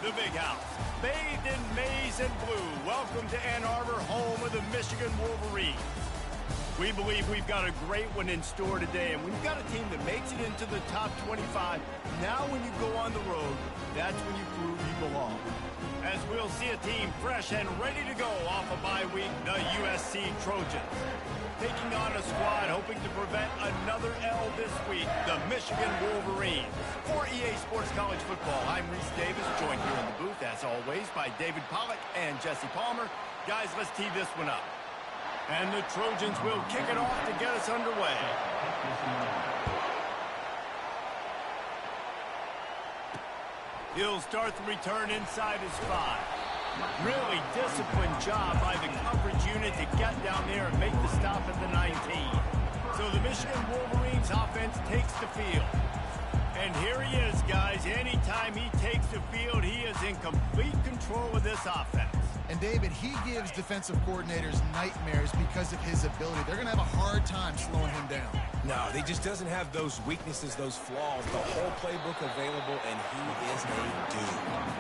the Big House. Bathed in maize and blue, welcome to Ann Arbor, home of the Michigan Wolverines. We believe we've got a great one in store today, and when you've got a team that makes it into the top 25, now when you go on the road, that's when you prove you belong. As we'll see a team fresh and ready to go off a bye week, the USC Trojans. Taking on a squad hoping to prevent another L this week, the Michigan Wolverines. For EA Sports College Football, I'm Reese Davis, joined here in the booth, as always, by David Pollack and Jesse Palmer. Guys, let's tee this one up. And the Trojans will kick it off to get us underway. He'll start the return inside his 5. Really disciplined job by the coverage unit to get down there and make the stop at the 19. So the Michigan Wolverines offense takes the field. And here he is, guys. Anytime he takes the field, he is in complete control of this offense. And David, he gives defensive coordinators nightmares because of his ability. They're going to have a hard time slowing him down. No, he just doesn't have those weaknesses, those flaws, the whole playbook available, and he is a dude.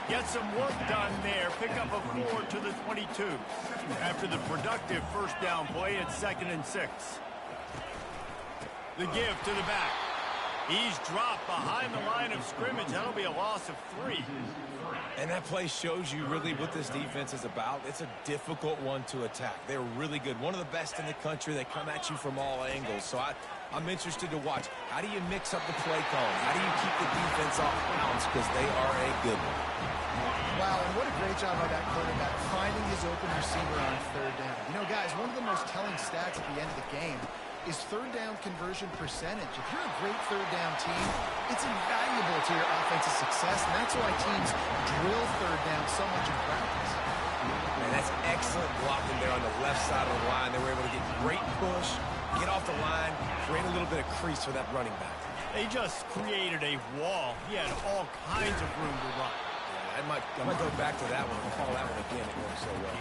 Get some work done there. Pick up a 4 to the 22. After the productive first down play, it's 2nd and 6. The give to the back. He's dropped behind the line of scrimmage. That'll be a loss of 3. And that play shows you really what this defense is about. It's a difficult one to attack. They're really good. One of the best in the country. They come at you from all angles. So I'm interested to watch. How do you mix up the play call? How do you keep the defense off balance? Because they are a good one. Wow, and what a great job by that quarterback finding his open receiver on 3rd down. You know, guys, one of the most telling stats at the end of the game is 3rd down conversion percentage. If you're a great 3rd down team, it's invaluable to your offensive success, and that's why teams drill 3rd down so much in practice. Man, that's excellent blocking there on the left side of the line. They were able to get great push, get off the line, create a little bit of crease for that running back. They just created a wall. He had all kinds of room to run. I might go back to that one and call that one again. It worked so well.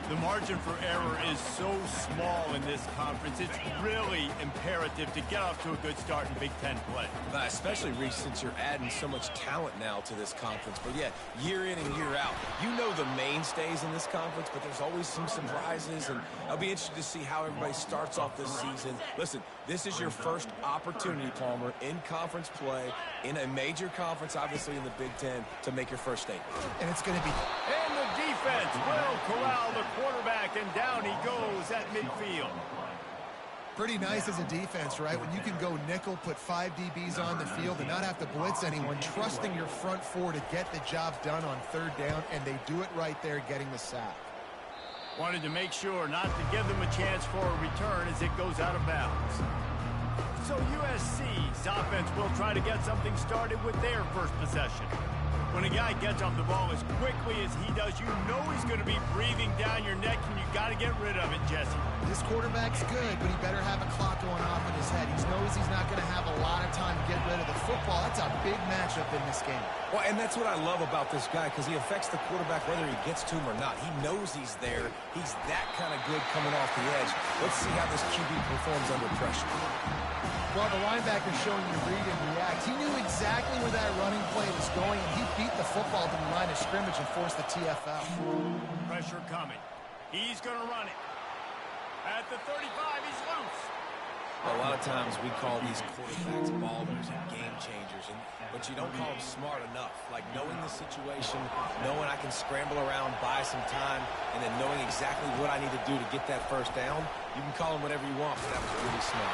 The margin for error is so small in this conference. It's really imperative to get off to a good start in Big Ten play. Especially, Reece, since you're adding so much talent now to this conference. But, yeah, year in and year out, you know the mainstays in this conference, but there's always some surprises. And I'll be interested to see how everybody starts off this season. Listen, this is your first opportunity, Palmer, in conference play, in a major conference, obviously in the Big Ten, to make your first statement. And it's going to be... And the defense will corral the quarterback, and down he goes at midfield. Pretty nice as a defense, right? When you can go nickel, put 5 DBs on the field and not have to blitz anyone, trusting your front 4 to get the job done on 3rd down, and they do it right there, getting the sack. Wanted to make sure not to give them a chance for a return as it goes out of bounds. So USC's offense will try to get something started with their first possession. When a guy gets off the ball as quickly as he does, you know he's going to be breathing down your neck, and you got to get rid of it, Jesse. This quarterback's good, but he better have a clock going off in his head. He knows he's not going to have a lot of time to get rid of the football. That's a big matchup in this game. Well, and that's what I love about this guy, because he affects the quarterback whether he gets to him or not. He knows he's there. He's that kind of good coming off the edge. Let's see how this QB performs under pressure. Well, the linebacker's showing you read and react. He knew exactly where that running play was going, and he beat the football to the line of scrimmage and forced the TFL. Pressure coming. He's going to run it. At the 35, he's loose. A lot of times we call these quarterbacks ballers and game changers, but you don't call them smart enough. Like knowing the situation, knowing I can scramble around, buy some time, and then knowing exactly what I need to do to get that first down. You can call them whatever you want, but that was really smart.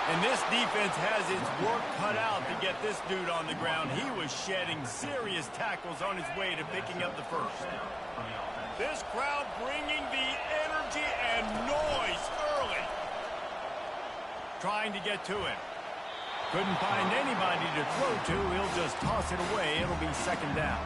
And this defense has its work cut out to get this dude on the ground. He was shedding serious tackles on his way to picking up the first. This crowd bringing the energy and noise early. Trying to get to him. Couldn't find anybody to throw to. He'll just toss it away. It'll be 2nd down.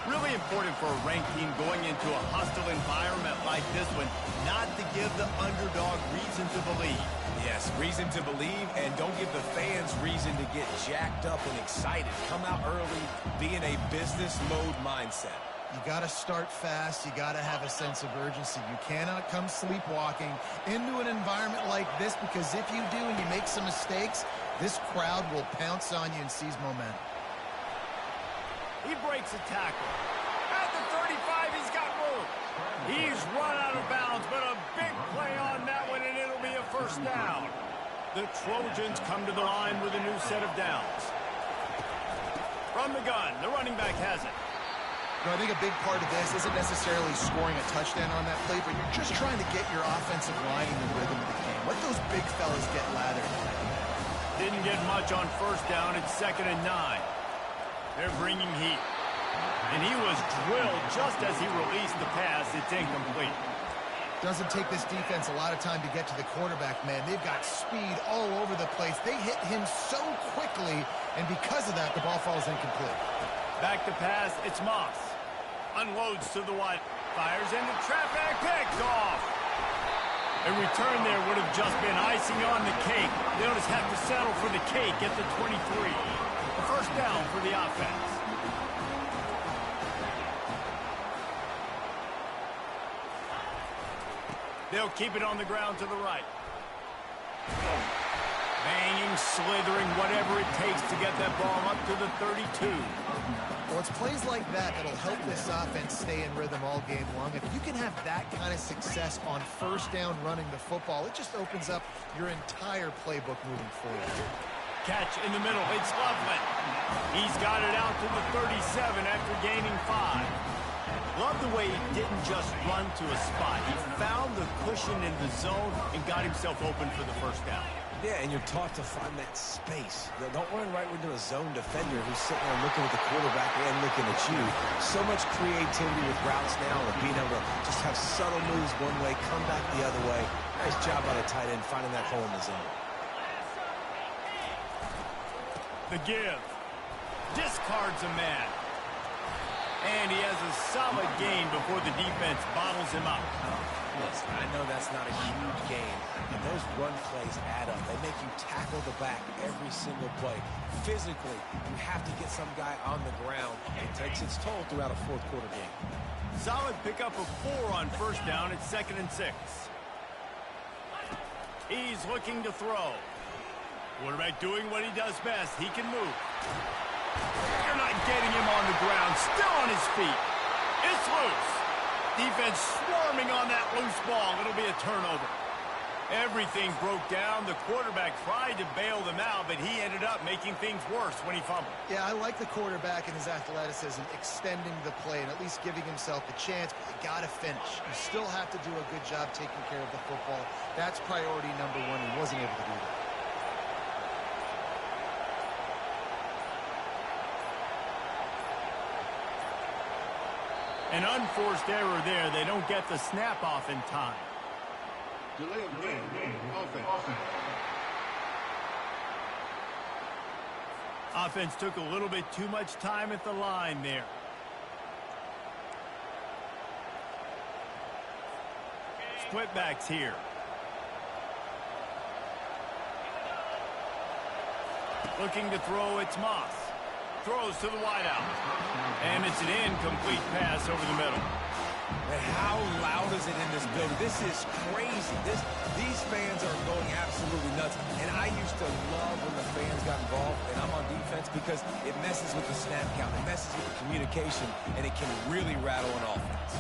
Really important for a ranked team going into a hostile environment like this one, not to give the underdog reason to believe. Yes, reason to believe, and don't give the fans reason to get jacked up and excited. Come out early, be in a business mode mindset. You got to start fast. You got to have a sense of urgency. You cannot come sleepwalking into an environment like this, because if you do and you make some mistakes, this crowd will pounce on you and seize momentum. He breaks a tackle. At the 35, he's got room. He's run out of bounds, but a big play on that one, and it'll be a first down. The Trojans come to the line with a new set of downs. From the gun, the running back has it. I think a big part of this isn't necessarily scoring a touchdown on that play, but you're just trying to get your offensive line in the rhythm of the game. Let those big fellas get lathered. Didn't get much on first down. It's 2nd and 9. They're bringing heat. And he was drilled just as he released the pass. It's incomplete. Doesn't take this defense a lot of time to get to the quarterback, man. They've got speed all over the place. They hit him so quickly, and because of that, the ball falls incomplete. Back to pass. It's Moss. Unloads to the wide. Fires into traffic. Picked off. A return there would have just been icing on the cake. They'll just have to settle for the cake at the 23. A first down for the offense. They'll keep it on the ground to the right. Banging, slithering, whatever it takes to get that ball up to the 32. Well, it's plays like that that'll help this offense stay in rhythm all game long. If you can have that kind of success on first down running the football, it just opens up your entire playbook moving forward. Catch in the middle. It's Loveland. He's got it out to the 37 after gaining 5. Love the way he didn't just run to a spot. He found the cushion in the zone and got himself open for the first down. Yeah, and you're taught to find that space. Don't run right into a zone defender who's sitting there looking at the quarterback and looking at you. So much creativity with routes now and being able to just have subtle moves one way, come back the other way. Nice job by the tight end finding that hole in the zone. The give. Discards a man. And he has a solid gain before the defense bottles him up. Listen, I know that's not a huge gain, but those run plays add up. They make you tackle the back every single play. Physically, you have to get some guy on the ground. It takes its toll throughout a fourth quarter game. Solid pickup of 4 on first down. It's 2nd and 6. He's looking to throw. Quarterback doing what he does best. He can move. They're not getting him on the ground. Still on his feet. It's loose. Defense swarming on that loose ball. It'll be a turnover. Everything broke down. The quarterback tried to bail them out, but he ended up making things worse when he fumbled. Yeah, I like the quarterback and his athleticism, extending the play and at least giving himself a chance, but you got to finish. You still have to do a good job taking care of the football. That's priority number 1. He wasn't able to do that. An unforced error there. They don't get the snap off in time. Delay of game. Offense. Offense took a little bit too much time at the line there. Split backs here. Looking to throw, it's Moss. Throws to the wideout. And it's an incomplete pass over the middle. And how loud is it in this building? This is crazy. These fans are going absolutely nuts. And I used to love when the fans got involved, and I'm on defense, because it messes with the snap count. It messes with the communication, and it can really rattle an offense.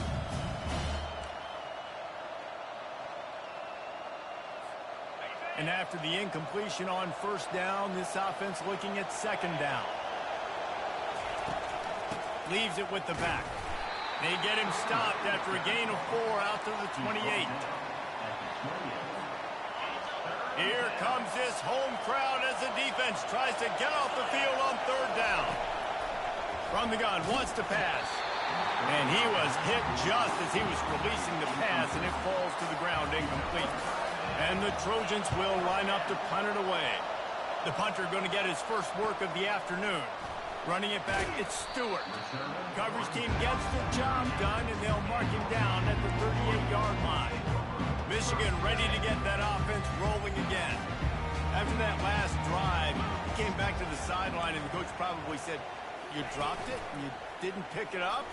And after the incompletion on first down, this offense looking at 2nd down. Leaves it with the back. They get him stopped after a gain of 4 out to the 28. Here comes this home crowd as the defense tries to get off the field on 3rd down. From the gun, wants to pass. And he was hit just as he was releasing the pass, and it falls to the ground incomplete. And the Trojans will line up to punt it away. The punter going to get his first work of the afternoon. Running it back, it's Stewart. Coverage team gets the job done, and they'll mark him down at the 38-yard line. Michigan ready to get that offense rolling again. After that last drive, he came back to the sideline, and the coach probably said, "You dropped it and you didn't pick it up?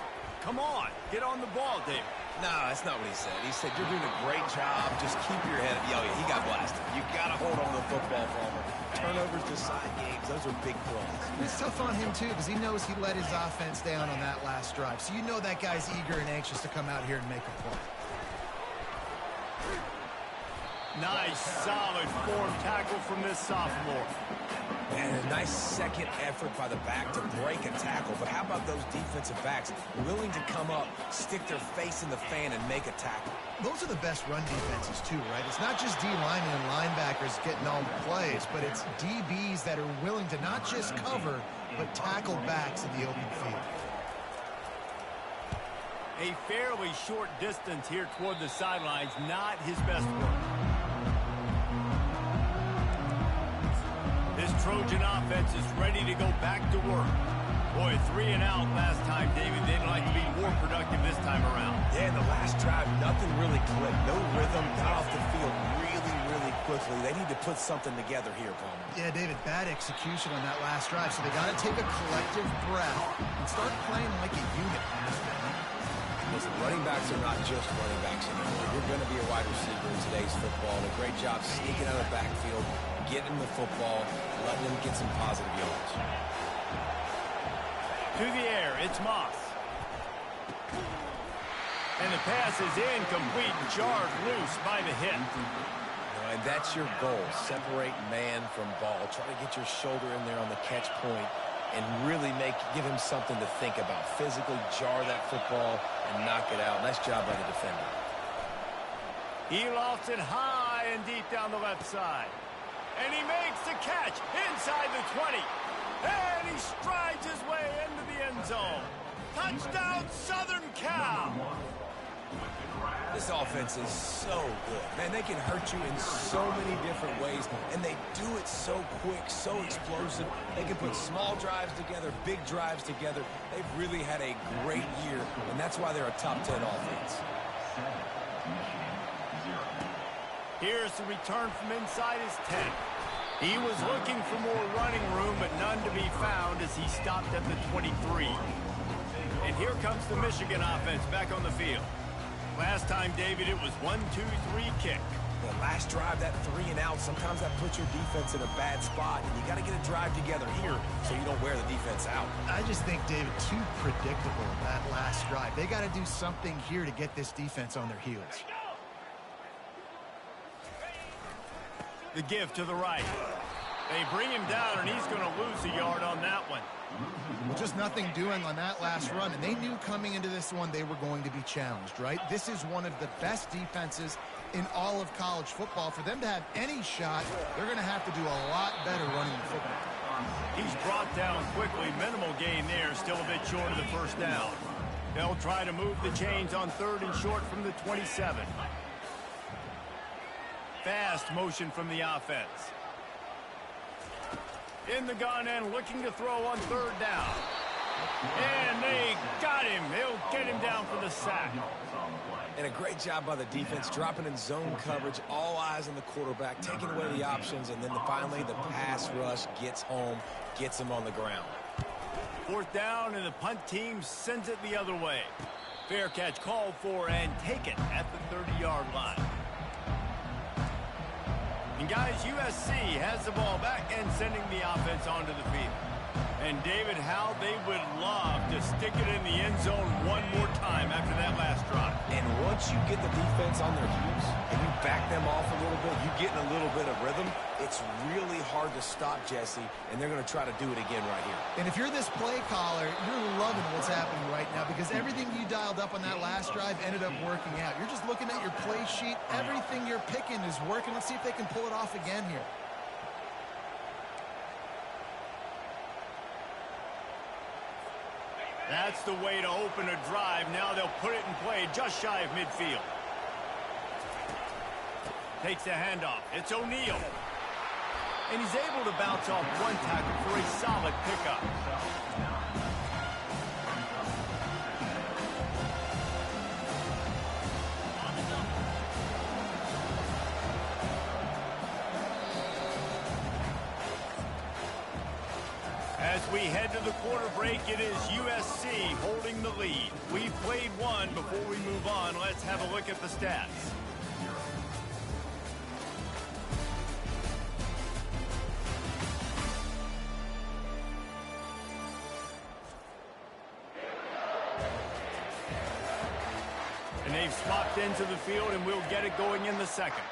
Come on, get on the ball, Dave." No, that's not what he said. He said, you're doing a great job. Just keep your head up. Yo, he got blasted. You got to hold on to the football, Palmer. Turnovers decide games. Those are big plays. It's tough on him, too, because he knows he let his offense down on that last drive. So you know that guy's eager and anxious to come out here and make a play. Nice, solid form tackle from this sophomore. And a nice second effort by the back to break a tackle. But how about those defensive backs willing to come up, stick their face in the fan, and make a tackle? Those are the best run defenses, too, right? It's not just D linemen and linebackers getting all the plays, but it's DBs that are willing to not just cover, but tackle backs in the open field. A fairly short distance here toward the sidelines, not his best work. This Trojan offense is ready to go back to work. Boy, 3 and out last time, David. They'd like to be more productive this time around. Yeah, in the last drive, nothing really clicked. No rhythm, got off the field really quickly. They need to put something together here, Palmer. Yeah, David, bad execution on that last drive, so they got to take a collective breath and start playing like a unit. Listen, running backs are not just running backs anymore. You're going to be a wide receiver in today's football. And a great job sneaking out of the backfield, getting the football, letting him get some positive yards. To the air, it's Moss. And the pass is incomplete, jarred loose by the hit. And that's your goal. Separate man from ball. Try to get your shoulder in there on the catch point and really give him something to think about. Physically jar that football and knock it out. Nice job by the defender. He lofts it high and deep down the left side. And he makes the catch inside the 20. And he strides his way into the end zone. Touchdown, Southern Cal. This offense is so good. Man, they can hurt you in so many different ways, and they do it so quick, so explosive. They can put small drives together, big drives together. They've really had a great year, and that's why they're a top 10 offense. Here's the return from inside his 10. He was looking for more running room, but none to be found as he stopped at the 23. And here comes the Michigan offense back on the field. Last time, David, it was 1-2-3 kick. The last drive, that 3 and out, sometimes that puts your defense in a bad spot, and you got to get a drive together here so you don't wear the defense out. I just think, David, too predictable that last drive. They got to do something here to get this defense on their heels. The give to the right. They bring him down, and he's going to lose a yard on that one. Well, just nothing doing on that last run, and they knew coming into this one they were going to be challenged, right? This is one of the best defenses in all of college football. For them to have any shot, they're going to have to do a lot better running the football. He's brought down quickly. Minimal gain there, still a bit short of the first down. They'll try to move the chains on 3rd and short from the 27. Fast motion from the offense. In the gun and looking to throw on 3rd down. And they got him. They'll get him down for the sack. And a great job by the defense, dropping in zone coverage, all eyes on the quarterback, taking away the options, and then finally the pass rush gets home, gets him on the ground. 4th down, and the punt team sends it the other way. Fair catch called for and taken at the 30-yard line. And guys, USC has the ball back and sending the offense onto the field. And David, how they would love to stick it in the end zone one more time after that last drive. And once you get the defense on their heels and you back them off a little bit, you get in a little bit of rhythm, it's really hard to stop, Jesse, and they're going to try to do it again right here. And if you're this play caller, you're loving what's happening right now because everything you dialed up on that last drive ended up working out. You're just looking at your play sheet. Everything you're picking is working. Let's see if they can pull it off again here. That's the way to open a drive. Now they'll put it in play just shy of midfield. Takes the handoff. It's O'Neal. And he's able to bounce off one tackle for a solid pickup. As we head to the quarter break, it is USC holding the lead. lead. We've played one. Before we move on, let's have a look at the stats. And they've swapped into the field, and we'll get it going in the second.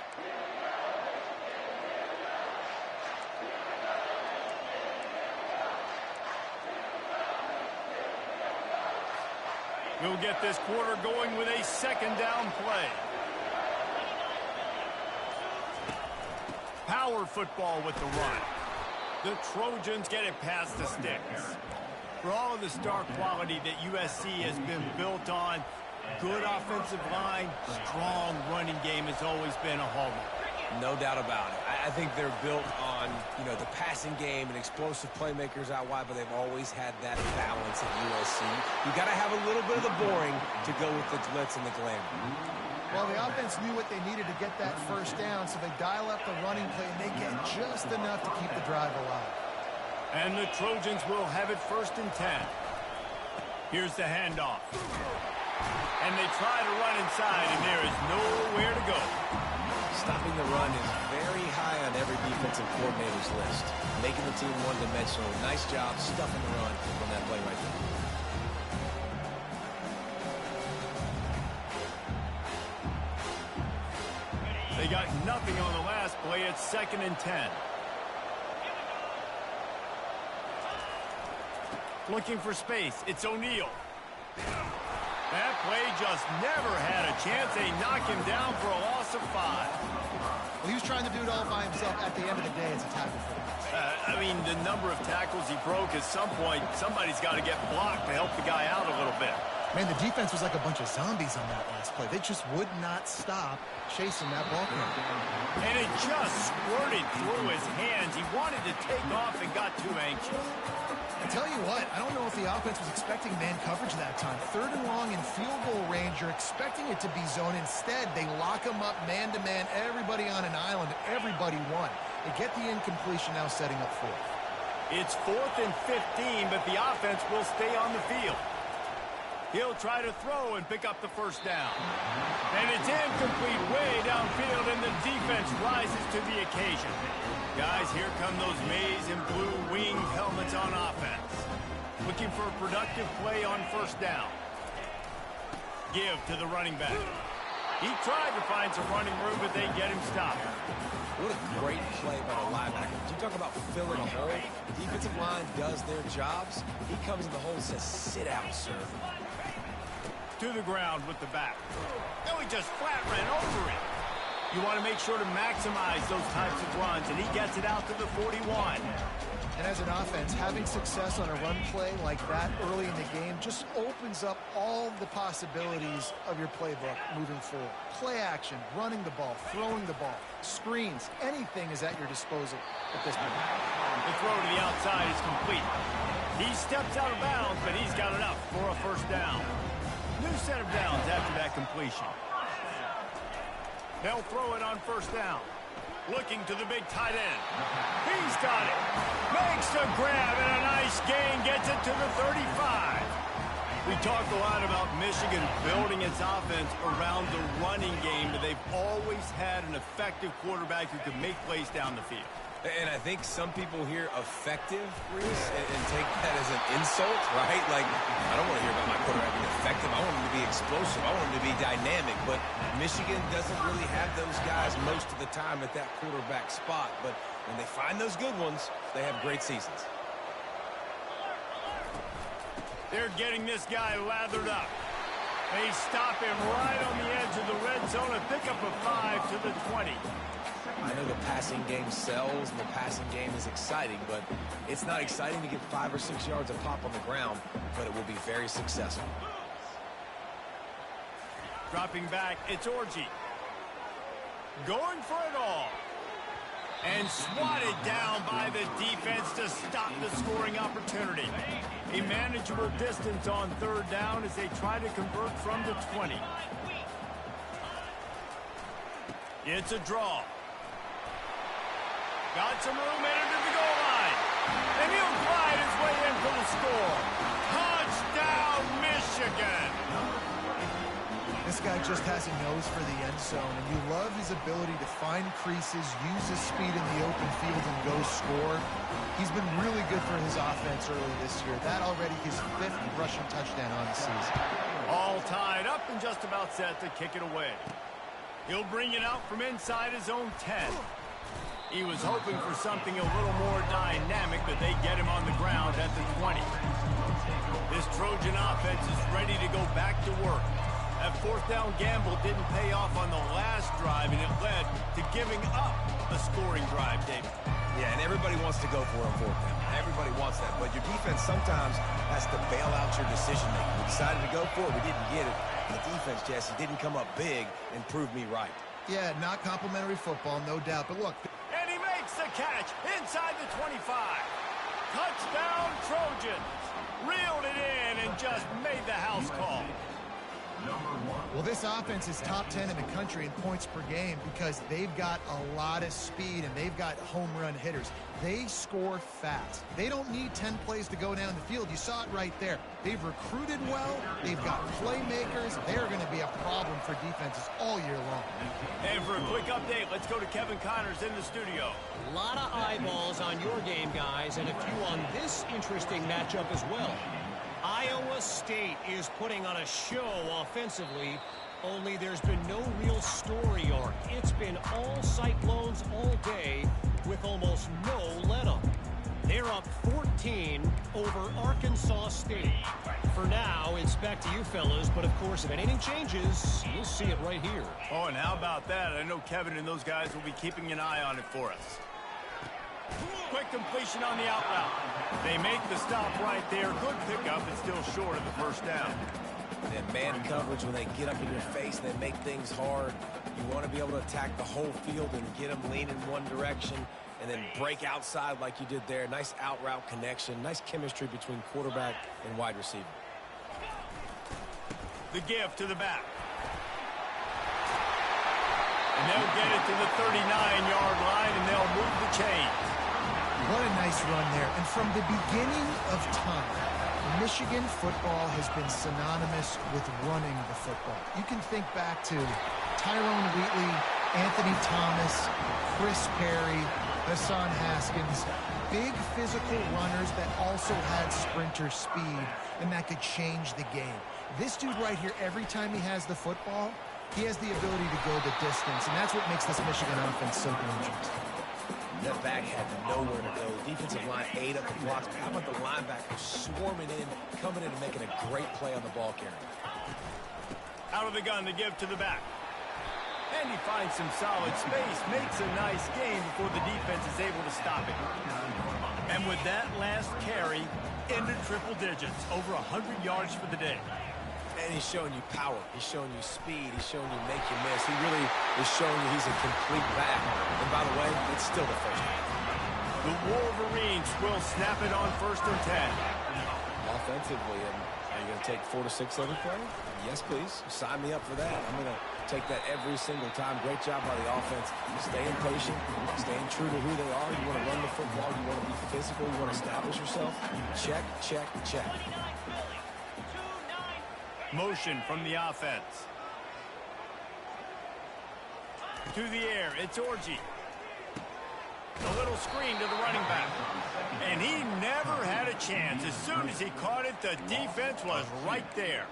We'll get this quarter going with a second down play. Power football with the run. The Trojans get it past the sticks. For all of the star quality that USC has been built on, good offensive line, strong running game has always been a hallmark. No doubt about it. I think they're built on, the passing game and explosive playmakers out wide, but they've always had that balance at USC. You got to have a little bit of the boring to go with the glitz and the glamour. Well, the offense knew what they needed to get that first down, so they dial up the running play, and they get just enough to keep the drive alive. And the Trojans will have it 1st and 10. Here's the handoff. And they try to run inside, and there is nowhere to go. Stopping the run is very high on every defensive coordinator's list. Making the team one-dimensional. Nice job stuffing the run on that play right there. They got nothing on the last play. It's 2nd and 10. Looking for space. It's O'Neal. That play just never had a chance. They knock him down for a loss of 5. Well, he was trying to do it all by himself. At the end of the day, it's a tackle for him. I mean, the number of tackles he broke, at some point, somebody's got to get blocked to help the guy out a little bit. Man, the defense was like a bunch of zombies on that last play. They just would not stop chasing that ball carrier. And it just squirted through his hands. He wanted to take off and got too anxious. I tell you what, I don't know if the offense was expecting man coverage that time. 3rd and long in field goal range, you're expecting it to be zone. Instead, they lock them up man-to-man, everybody on an island, everybody won. They get the incompletion now setting up 4th. It's 4th and 15, but the offense will stay on the field. He'll try to throw and pick up the 1st down. And it's incomplete way downfield, and the defense rises to the occasion. Guys, here come those maize and blue winged helmets on offense. Looking for a productive play on 1st down. Give to the running back. He tried to find some running room, but they get him stopped. What a great play by the linebacker. You talk about filling a hole. The defensive line does their jobs. He comes in the hole and says, "Sit out, sir." To the ground with the back. No, he just flat ran over it. You want to make sure to maximize those types of runs, and he gets it out to the 41. And as an offense, having success on a run play like that early in the game just opens up all the possibilities of your playbook moving forward. Play action, running the ball, throwing the ball, screens, anything is at your disposal at this point. The throw to the outside is complete. He steps out of bounds, but he's got enough for a 1st down. New set of downs after that completion. They'll throw it on 1st down. Looking to the big tight end. He's got it. Makes the grab and a nice gain. Gets it to the 35. We talk a lot about Michigan building its offense around the running game, but they've always had an effective quarterback who can make plays down the field. And I think some people hear effective, Reese, and take that as an insult, right? Like, I don't want to hear about my quarterback being effective. I want him to be explosive. I want him to be dynamic. But Michigan doesn't really have those guys most of the time at that quarterback spot. But when they find those good ones, they have great seasons. They're getting this guy lathered up. They stop him right on the edge of the red zone and pick up a 5 to the 20. I know the passing game sells and the passing game is exciting, but it's not exciting to get 5 or 6 yards of pop on the ground, but it will be very successful. Dropping back, it's Orji. Going for it all. And swatted down by the defense to stop the scoring opportunity. A manageable distance on 3rd down as they try to convert from the 20. It's a draw. Got some room in into the goal line. And he'll glide his way in for the score. Touchdown, Michigan. guy just has a nose for the end zone, and you love his ability to find creases, use his speed in the open field, and go score. He's been really good for his offense early this year. That already his 5th rushing touchdown on the season. All tied up and just about set to kick it away. He'll bring it out from inside his own 10. He was hoping for something a little more dynamic, but they get him on the ground at the 20. This Trojan offense is ready to go back to work. That 4th down gamble didn't pay off on the last drive, and it led to giving up a scoring drive, David. Yeah, and everybody wants to go for a 4th down. Everybody wants that, but your defense sometimes has to bail out your decision-making. We decided to go for it. We didn't get it. The defense, Jesse, didn't come up big and prove me right. Yeah, not complimentary football, no doubt. But look. And he makes the catch inside the 25. Touchdown, Trojans. Reeled it in and just made the house call. Well, this offense is top 10 in the country in points per game because they've got a lot of speed and they've got home run hitters. They score fast. They don't need 10 plays to go down the field. You saw it right there. They've recruited well. They've got playmakers. They're going to be a problem for defenses all year long. And for a quick update, let's go to Kevin Connors in the studio. A lot of eyeballs on your game, guys, and a few on this interesting matchup as well. Iowa State is putting on a show offensively, only there's been no real story arc. It's been all Cyclones all day with almost no let-up. They're up 14 over Arkansas State. For now, it's back to you fellas, but of course, if anything changes, you'll see it right here. Oh, and how about that? I know Kevin and those guys will be keeping an eye on it for us. Quick completion on the out route. They make the stop right there. Good pickup, but still short of the 1st down. And man coverage, when they get up in your face, they make things hard. You want to be able to attack the whole field and get them leaning one direction and then break outside like you did there. Nice out route connection. Nice chemistry between quarterback and wide receiver. The give to the back. And they'll get it to the 39-yard line, and they'll move the chains. What a nice run there. And from the beginning of time, Michigan football has been synonymous with running the football. You can think back to Tyrone Wheatley, Anthony Thomas, Chris Perry, Hassan Haskins. Big physical runners that also had sprinter speed, and that could change the game. This dude right here, every time he has the football, he has the ability to go the distance, and that's what makes this Michigan offense so dangerous. That back had nowhere to go. Defensive line ate up the blocks. How about the linebacker swarming in, coming in and making a great play on the ball carrier? Out of the gun to give to the back. And he finds some solid space, makes a nice game before the defense is able to stop it. And with that last carry, into triple digits, over 100 yards for the day. And he's showing you power. He's showing you speed. He's showing you make you miss. He really is showing you he's a complete back. And by the way, it's still the 1st down. The Wolverines will snap it on 1st and 10. Offensively, and are you going to take 4 to 6 every play? Yes, please. Sign me up for that. I'm going to take that every single time. Great job by the offense. Staying patient, staying true to who they are. You want to run the football. You want to be physical. You want to establish yourself. Check, check, check. Motion from the offense. To the air, it's Orji. A little screen to the running back. And he never had a chance. As soon as he caught it, the defense was right there.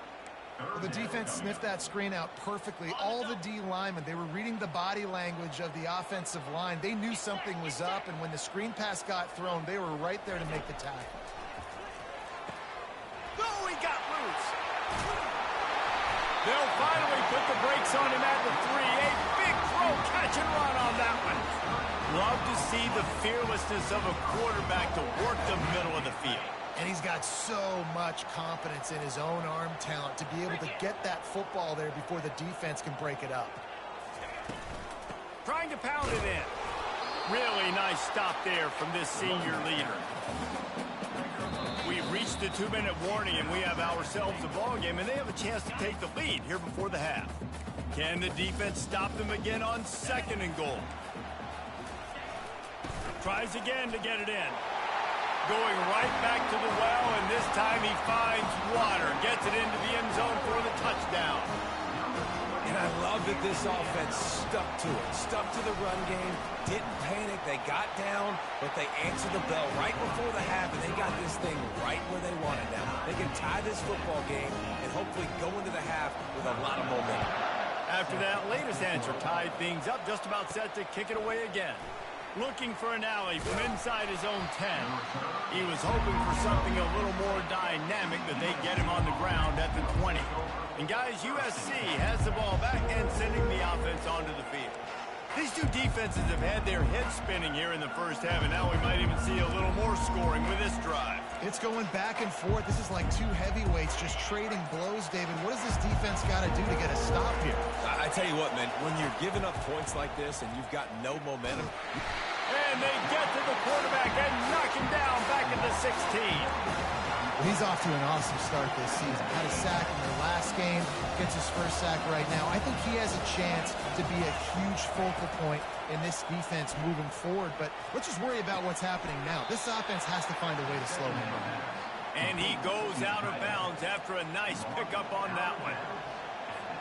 Well, the defense sniffed that screen out perfectly. All the D linemen, they were reading the body language of the offensive line. They knew something was up, and when the screen pass got thrown, they were right there to make the tackle. Oh, he got loose. They'll finally put the brakes on him at the 3. A big throw, catch and run on that one. Love to see the fearlessness of a quarterback to work the middle of the field. And he's got so much confidence in his own arm talent to be able to get that football there before the defense can break it up. Trying to pound it in. Really nice stop there from this senior leader. We've reached the 2-minute warning, and we have ourselves a ball game, and they have a chance to take the lead here before the half. Can the defense stop them again on 2nd and goal? Tries again to get it in. Going right back to the well, and this time he finds water. Gets it into the end zone for the touchdown. I love that this offense stuck to it, stuck to the run game, didn't panic. They got down, but they answered the bell right before the half, and they got this thing right where they wanted now. They can tie this football game and hopefully go into the half with a lot of momentum. After that latest answer tied things up, just about set to kick it away again. Looking for an alley from inside his own 10. He was hoping for something a little more dynamic, but they get him on the ground at the 20. And guys, USC has the ball back and sending the offense onto the field. These two defenses have had their heads spinning here in the first half, and now we might even see a little more scoring with this drive. It's going back and forth. This is like two heavyweights just trading blows, David. What does this defense got to do to get a stop here? I tell you what, man, when you're giving up points like this and you've got no momentum. And they get to the quarterback and knock him down back at the 16. Well, he's off to an awesome start this season. Had a sack in their last game, gets his first sack right now. I think he has a chance to be a huge focal point in this defense moving forward. But let's just worry about what's happening now. This offense has to find a way to slow him down. And he goes out of bounds after a nice pickup on that one.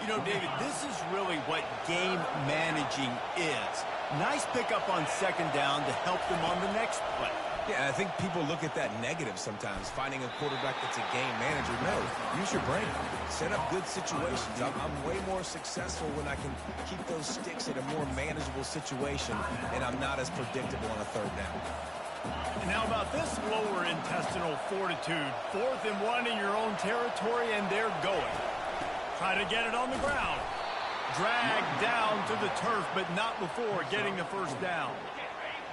You know, David, this is really what game managing is. Nice pickup on second down to help them on the next play. Yeah, I think people look at that negative sometimes, finding a quarterback that's a game manager. No, use your brain. Set up good situations. I'm way more successful when I can keep those sticks in a more manageable situation, and I'm not as predictable on a third down. And how about this lower intestinal fortitude? 4th and 1 in your own territory, and they're going. Try to get it on the ground. Dragged down to the turf, but not before getting the first down.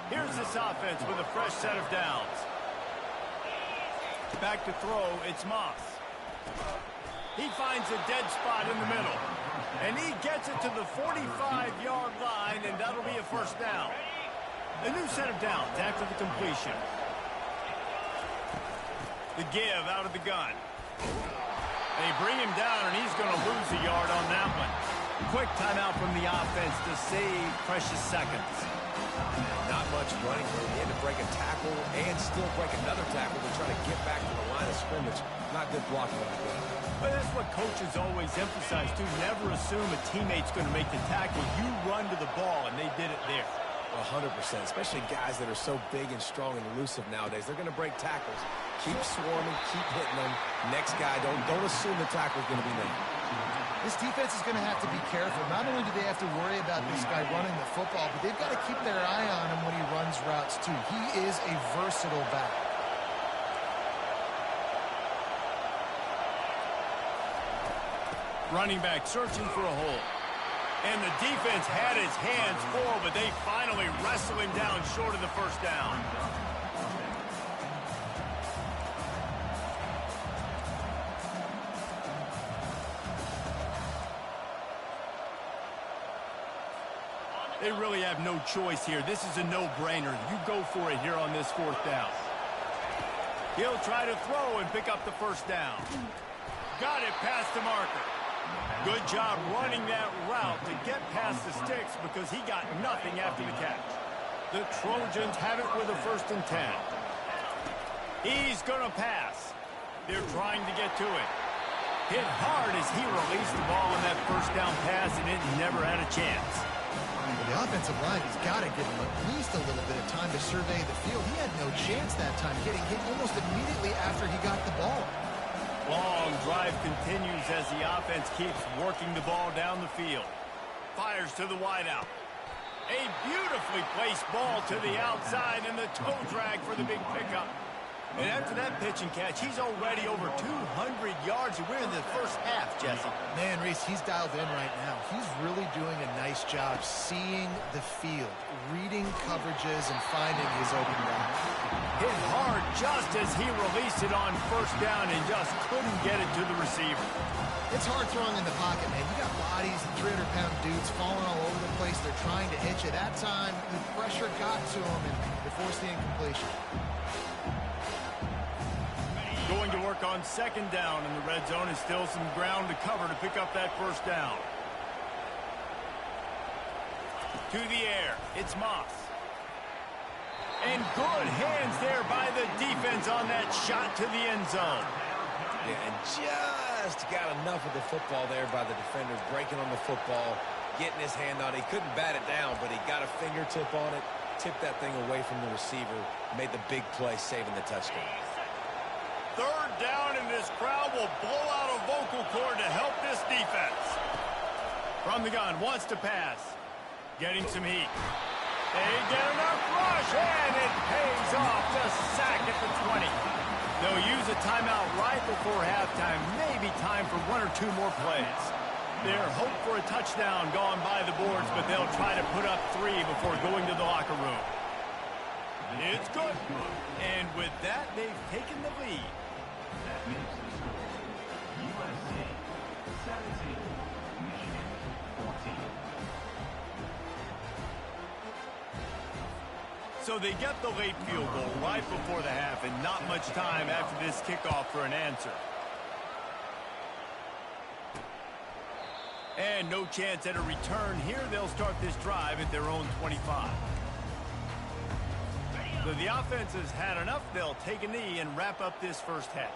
Here's this offense with a fresh set of downs. Back to throw, it's Moss. He finds a dead spot in the middle. And he gets it to the 45-yard line, and that'll be a first down. A new set of downs after the completion. The give out of the gun. They bring him down, and he's going to lose a yard on that one. Quick timeout from the offense to save precious seconds. Not much running room. He had to break a tackle and still break another tackle to try to get back to the line of scrimmage. Not good blocking on the game. But that's what coaches always emphasize, too. Never assume a teammate's going to make the tackle. You run to the ball, and they did it there. 100%, especially guys that are so big and strong and elusive nowadays. They're going to break tackles. Keep swarming, keep hitting them. Next guy, don't assume the tackle's going to be made. This defense is going to have to be careful. Not only do they have to worry about this guy running the football, but they've got to keep their eye on him when he runs routes, too. He is a versatile back. Running back searching for a hole. And the defense had his hands full, but they finally wrestle him down short of the first down. They really have no choice here. This is a no-brainer. You go for it here on this 4th down. He'll try to throw and pick up the first down. Got it past the marker. Good job running that route to get past the sticks because he got nothing after the catch. The Trojans have it with a 1st and 10. He's going to pass. They're trying to get to it. Hit hard as he released the ball on that first down pass, and it never had a chance. The offensive line has got to give him at least a little bit of time to survey the field. He had no chance that time, getting hit almost immediately after he got the ball. Long drive continues as the offense keeps working the ball down the field. Fires to the wideout. A beautifully placed ball to the outside, and the toe drag for the big pickup. And after that pitch and catch, he's already over 200 yards. We're in the first half, Jesse. Man, Reese, he's dialed in right now. He's really doing a nice job seeing the field, reading coverages, and finding his open route. Hit hard just as he released it on first down and just couldn't get it to the receiver. It's hard throwing in the pocket, man. You got bodies and 300-pound dudes falling all over the place. They're trying to hit you. That time, the pressure got to him, and they forced the incompletion. Going to work on second down in the red zone, and still some ground to cover to pick up that first down. To the air, it's Moss. And good hands there by the defense on that shot to the end zone. Yeah, and just got enough of the football there by the defender, breaking on the football, getting his hand on it. He couldn't bat it down, but he got a fingertip on it, tipped that thing away from the receiver, made the big play, saving the touchdown. Third down, and this crowd will blow out a vocal cord to help this defense. From the gun, wants to pass. Getting some heat. They get enough rush, and it pays off. The sack at the 20. They'll use a timeout right before halftime. Maybe time for one or two more plays. Their hope for a touchdown gone by the boards, but they'll try to put up 3 before going to the locker room. It's good. And with that, they've taken the lead. That makes the score USA 17, Michigan 14. So they get the late field goal right before the half, and not much time after this kickoff for an answer. And no chance at a return here. They'll start this drive at their own 25. So the offense has had enough. They'll take a knee and wrap up this first half.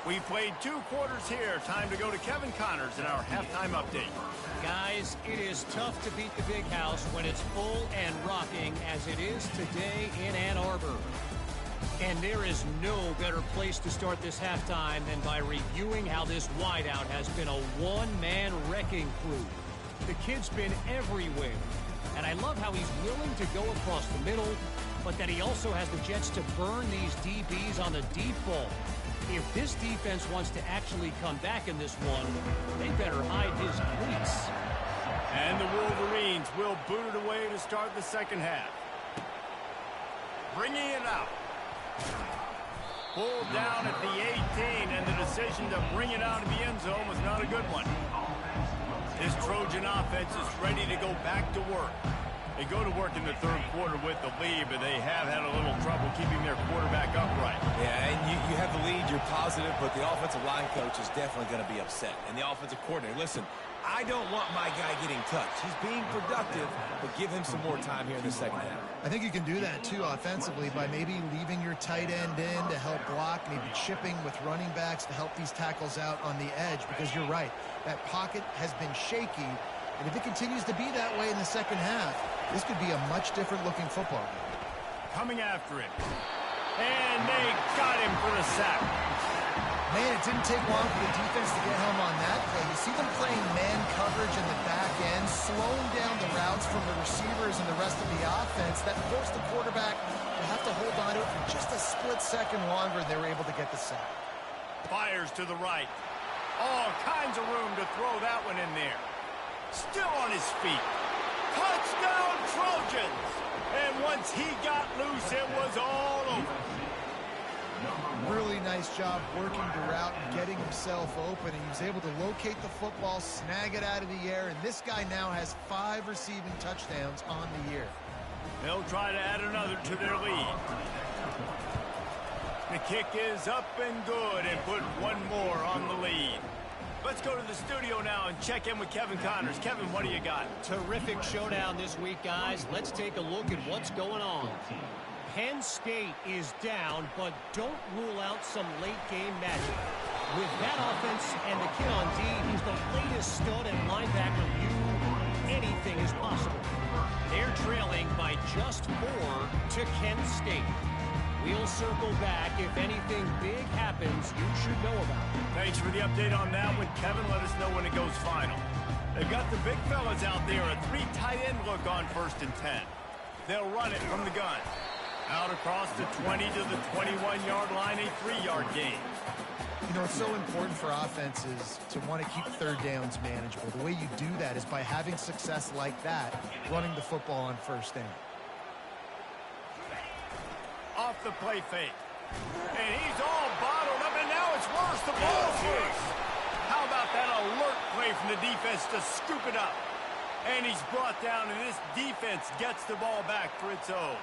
We played 2 quarters here. Time to go to Kevin Connors in our halftime update. Guys, it is tough to beat the big house when it's full and rocking as it is today in Ann Arbor. And there is no better place to start this halftime than by reviewing how this wideout has been a one-man wrecking crew. The kid's been everywhere. And I love how he's willing to go across the middle, but that he also has the jets to burn these DBs on the deep ball. If this defense wants to actually come back in this one, they better hide his cleats. And the Wolverines will boot it away to start the second half. Bringing it out. Pulled down at the 18, and the decision to bring it out of the end zone was not a good one. This Trojan offense is ready to go back to work. They go to work in the third quarter with the lead, but they have had a little trouble keeping their quarterback upright. Yeah, and you have the lead, you're positive, but the offensive line coach is definitely going to be upset. And the offensive coordinator, listen, I don't want my guy getting touched. He's being productive, but give him some more time here in the second half. I think you can do that, too, offensively, by maybe leaving your tight end in to help block, maybe chipping with running backs to help these tackles out on the edge, because you're right. That pocket has been shaky, and if it continues to be that way in the second half, this could be a much different-looking football game. Coming after him. And they got him for the sack. Man, it didn't take long for the defense to get home on that play. You see them playing man coverage in the back end, slowing down the routes from the receivers and the rest of the offense. That forced the quarterback to have to hold on to it for just a split second longer. They were able to get the sack. Fires to the right. All kinds of room to throw that one in there. Still on his feet. Touchdown, Trojans! And once he got loose, it was all over. Really nice job working the route and getting himself open. And he was able to locate the football, snag it out of the air, and this guy now has 5 receiving touchdowns on the year. They'll try to add another to their lead. The kick is up and good and put one more on the lead. Let's go to the studio now and check in with Kevin Connors. Kevin, what do you got? Terrific showdown this week, guys. Let's take a look at what's going on. Penn State is down, but don't rule out some late-game magic. With that offense and the kid on D, who's the latest stud at linebacker, anything is possible. They're trailing by just 4 to Kent State. We'll circle back. If anything big happens, you should know about it. Thanks for the update on that one, Kevin. Let us know when it goes final. They've got the big fellas out there, a 3 tight end look on 1st and 10. They'll run it from the gun. Out across the 20 to the 21-yard line, a 3-yard gain. You know, it's so important for offenses to want to keep third downs manageable. The way you do that is by having success like that, running the football on 1st down. Off the play fake. And he's all bottled up, and now it's worse. The ball's loose. How about that alert play from the defense to scoop it up? And he's brought down, and this defense gets the ball back for its own.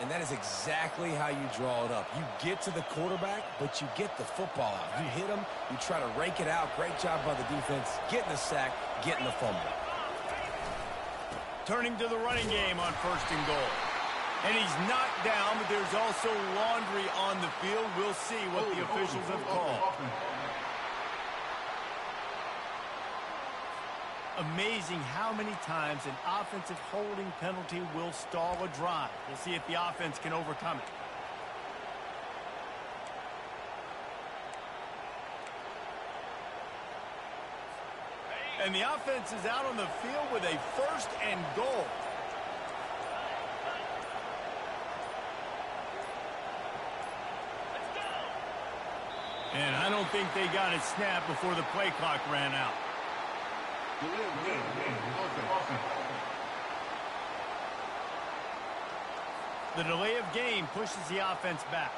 And that is exactly how you draw it up. You get to the quarterback, but you get the football out. You hit him, you try to rake it out. Great job by the defense, getting the sack, getting the fumble. Turning to the running game on 1st and goal. And he's knocked down, but there's also laundry on the field. We'll see what the officials have called. Amazing how many times an offensive holding penalty will stall a drive. We'll see if the offense can overcome it. And the offense is out on the field with a 1st and goal. And I don't think they got it snapped before the play clock ran out. The delay of game pushes the offense back.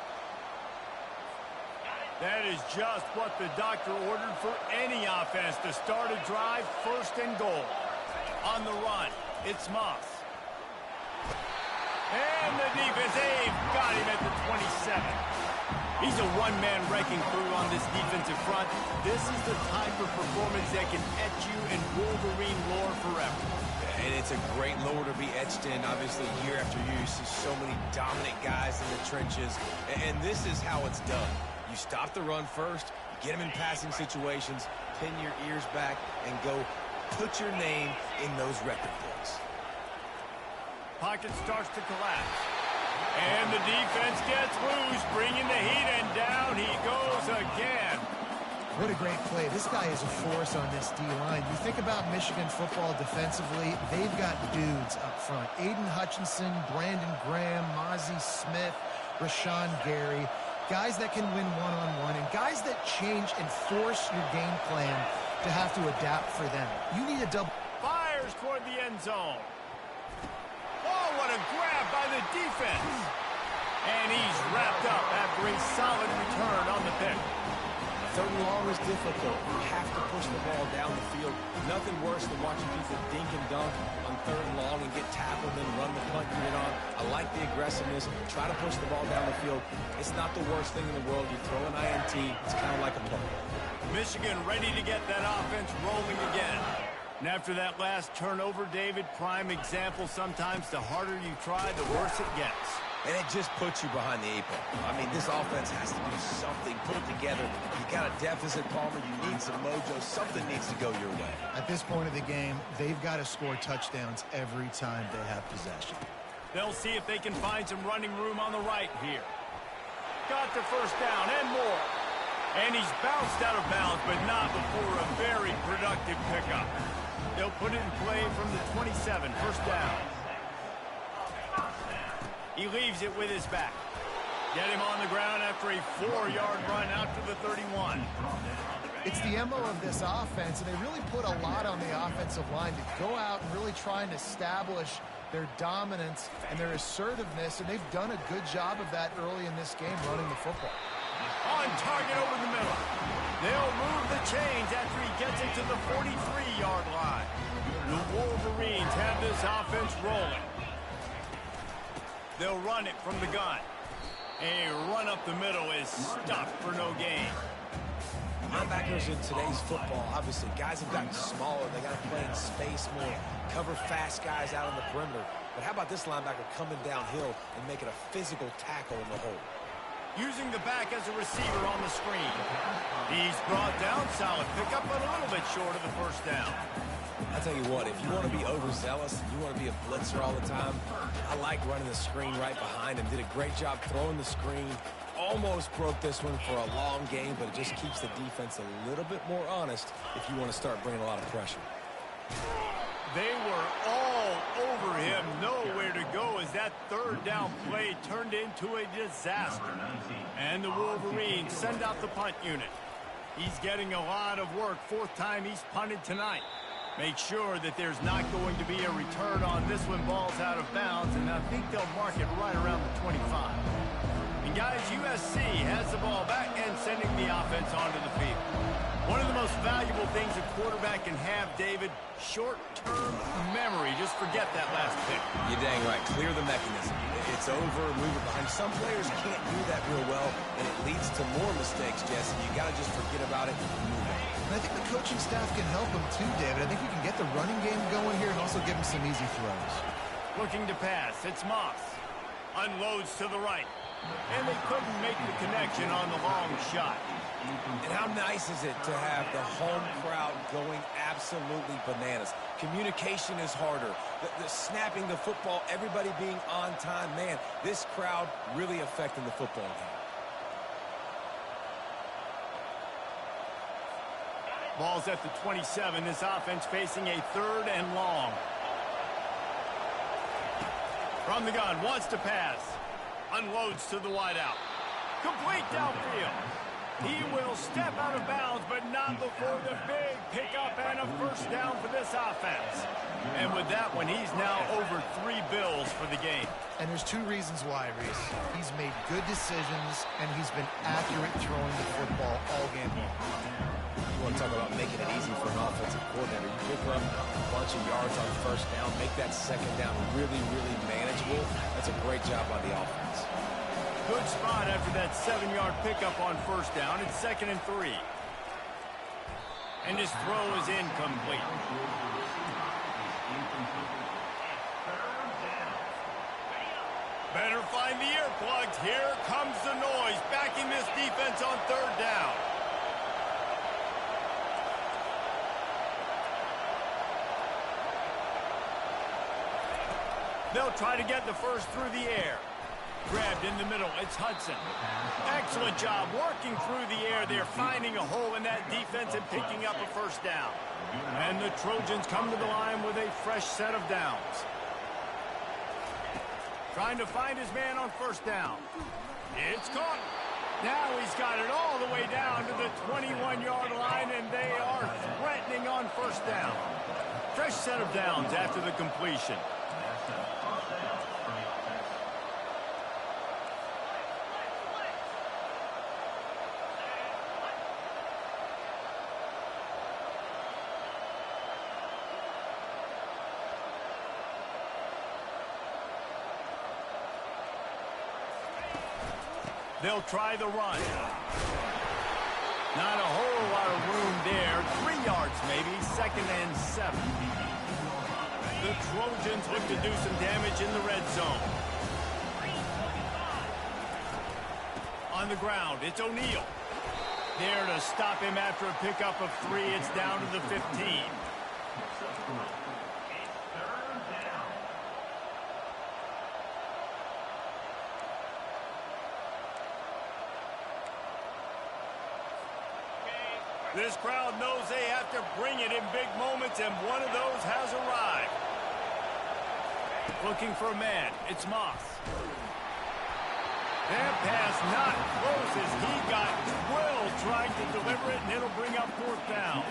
That is just what the doctor ordered for any offense to start a drive, 1st and goal. On the run, it's Moss. And the defense, they've got him at the 27. He's a one-man wrecking crew on this defensive front. This is the type of performance that can etch you in Wolverine lore forever. And it's a great lore to be etched in. Obviously, year after year, you see so many dominant guys in the trenches. And this is how it's done. You stop the run first, you get them in passing situations, pin your ears back, and go put your name in those record books. Pocket starts to collapse. And the defense gets loose, bringing the heat, and down he goes again. What a great play. This guy is a force on this D-line. You think about Michigan football defensively, they've got dudes up front. Aiden Hutchinson, Brandon Graham, Mozzie Smith, Rashawn Gary. Guys that can win one-on-one, and guys that change and force your game plan to have to adapt for them. You need a double. Fires toward the end zone. Oh, what a grab by the defense. And he's wrapped up after a solid return on the pick. 3rd and long is difficult. You have to push the ball down the field. Nothing worse than watching people dink and dunk on 3rd and long and get tackled and run the punt unit on. I like the aggressiveness. Try to push the ball down the field. It's not the worst thing in the world. You throw an INT. It's kind of like a punt. Michigan ready to get that offense rolling again. And after that last turnover, David, prime example, sometimes the harder you try, the worse it gets. And it just puts you behind the 8 ball. I mean, this offense has to do something, put it together. You got a deficit, Palmer. You need some mojo. Something needs to go your way. At this point of the game, they've got to score touchdowns every time they have possession. They'll see if they can find some running room on the right here. Got the 1st down and more. And he's bounced out of bounds, but not before a very productive pickup. They'll put it in play from the 27, 1st down. He leaves it with his back. Get him on the ground after a 4-yard run out to the 31. It's the MO of this offense, and they really put a lot on the offensive line to go out and really try and establish their dominance and their assertiveness, and they've done a good job of that early in this game running the football. On target over the middle. They'll move the chains after he gets it to the 43-yard line. The Wolverines have this offense rolling. They'll run it from the gun. A run up the middle is stuffed for no gain. Linebackers in today's football, obviously, guys have gotten smaller. They got to play in space more, cover fast guys out on the perimeter. But how about this linebacker coming downhill and making a physical tackle in the hole? Using the back as a receiver on the screen. He's brought down, solid pickup, but a little bit short of the 1st down. I'll tell you what, if you want to be overzealous, you want to be a blitzer all the time, I like running the screen right behind him. Did a great job throwing the screen. Almost broke this one for a long game, but it just keeps the defense a little bit more honest if you want to start bringing a lot of pressure. They were all over him. Nowhere to go as that 3rd down play turned into a disaster. And the Wolverines send out the punt unit. He's getting a lot of work. 4th time he's punted tonight. Make sure that there's not going to be a return on this one. Ball's out of bounds, and I think they'll mark it right around the 25. And guys, USC has the ball back and sending the offense onto the field. One of the most most valuable things a quarterback can have, David, short-term memory. Just forget that last pick. You're dang right. Clear the mechanism. It's over, move it behind. Some players can't do that real well, and it leads to more mistakes, Jesse. You got to just forget about it and move on. And I think the coaching staff can help him too, David. I think we can get the running game going here and also give him some easy throws. Looking to pass. It's Moss. Unloads to the right. And they couldn't make the connection on the long shot. And how nice is it to have the home crowd going absolutely bananas? Communication is harder. The snapping the football, everybody being on time. Man, this crowd really affecting the football game. Ball's at the 27. This offense facing a 3rd and long. From the gun, wants to pass. Unloads to the wideout. Complete downfield. He will step out of bounds, but not before the big pickup and a first down for this offense. And with that one, he's now over 3 bills for the game. And there's 2 reasons why, Reese. He's made good decisions, and he's been accurate throwing the football all game long. You want to talk about making it easy for an offensive coordinator. You pick up a bunch of yards on first down, make that second down really, really manageable. That's a great job by the offense. Good spot after that 7-yard pickup on first down. It's 2nd and 3. And his throw is incomplete. Better find the earplugs. Here comes the noise, backing this defense on 3rd down. They'll try to get the first through the air. Grabbed in the middle. It's Hudson. Excellent job working through the air. They're finding a hole in that defense and picking up a first down. And the Trojans come to the line with a fresh set of downs. Trying to find his man on first down. It's caught. Now he's got it all the way down to the 21-yard line, and they are threatening on first down. Fresh set of downs after the completion. They'll try the run. Not a whole lot of room there. 3 yards maybe. 2nd and 7. The Trojans look to do some damage in the red zone. On the ground, it's O'Neal. There to stop him after a pickup of 3. It's down to the 15. This crowd knows they have to bring it in big moments, and one of those has arrived. Looking for a man. It's Moss. That pass not close as he got drilled trying to deliver it, and it'll bring up 4th down.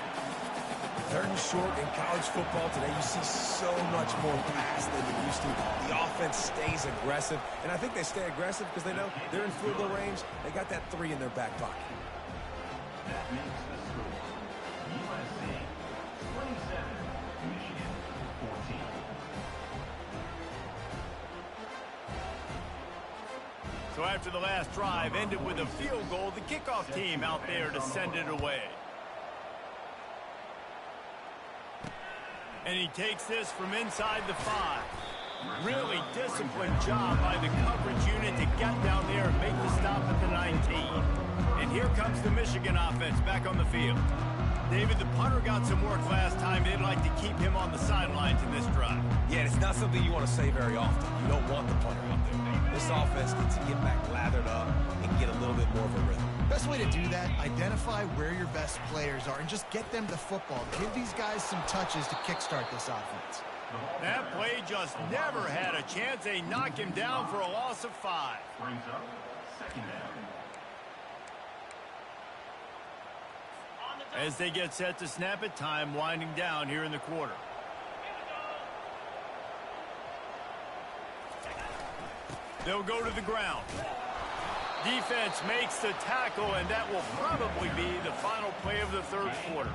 3rd and short in college football today, you see so much more pass than you used to. The offense stays aggressive, and I think they stay aggressive because they know they're in field goal range. They got that 3 in their back pocket. That makes the score USA 27, Michigan 14. So after the last drive ended with a field goal, the kickoff team out there to send it away. And he takes this from inside the 5. Really disciplined job by the coverage unit to get down there and make the stop at the 19. And here comes the Michigan offense back on the field. David, the punter got some work last time. They'd like to keep him on the sidelines in this drive. Yeah, it's not something you want to say very often. You don't want the punter out there. This offense needs to get back lathered up and get a little bit more of a rhythm. Best way to do that, identify where your best players are and just get them the football. Give these guys some touches to kickstart this offense. That play just never had a chance. They knock him down for a loss of 5. Brings up 2nd down. As they get set to snap it, time winding down here in the quarter. They'll go to the ground. Defense makes the tackle, and that will probably be the final play of the third quarter.